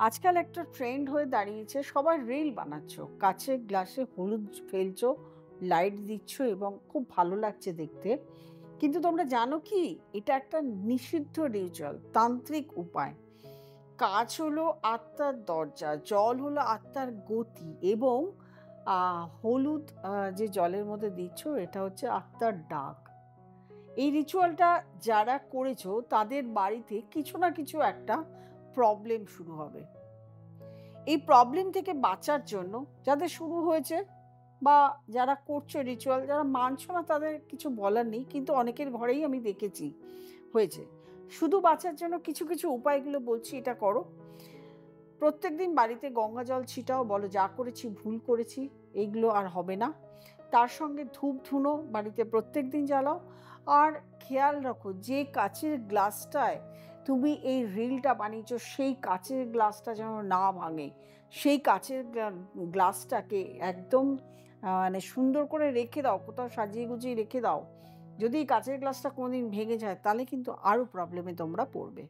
আজকাল একটা ট্রেন্ড হয়ে দাঁড়িয়েছে, সবাই রিল বানাচ্ছ। কাচের গ্লাসে হলুদ ফেলছো, লাইট দিচ্ছ এবং খুব ভালো লাগছে দেখতে। কিন্তু তোমরা জানো কি? এটা একটা নিষিদ্ধ রিচুয়াল, তান্ত্রিক উপায়। কাঁচ হলো আত্মার দরজা, জল হলো আত্মার গতি এবং হলুদ যে জলের মধ্যে দিচ্ছ এটা হচ্ছে আত্মার ডাক। এই রিচুয়ালটা যারা করেছো তাদের বাড়িতে কিছু না কিছু একটা প্রবলেম শুরু হবে। এই প্রবলেম থেকে বাঁচার জন্য যাদের শুরু হয়েছে বা যারা করছো রিচুয়াল, যারা মানছো না তাদের কিছু বলার নেই, কিন্তু অনেকের ঘরেই আমি দেখেছি হয়েছে। শুধু বাঁচার জন্য কিছু কিছু উপায়গুলো বলছি, এটা করো। প্রত্যেকদিন বাড়িতে গঙ্গা জল ছিটাও, বলো যা করেছি ভুল করেছি, এইগুলো আর হবে না। তার সঙ্গে ধূপ ধুনো বাড়িতে প্রত্যেকদিন জ্বালাও। আর খেয়াল রাখো যে কাচের গ্লাসটায় তুমি এই রিলটা বানিয়েছো সেই কাচের গ্লাসটা যেন না ভাঙে। সেই কাচের গ্লাসটাকে একদম মানে সুন্দর করে রেখে দাও, কোথাও সাজিয়ে গুজিয়ে রেখে দাও। যদি এই কাচের গ্লাসটা কোনোদিন ভেঙে যায় তাহলে কিন্তু আরও প্রবলেমে তোমরা পড়বে।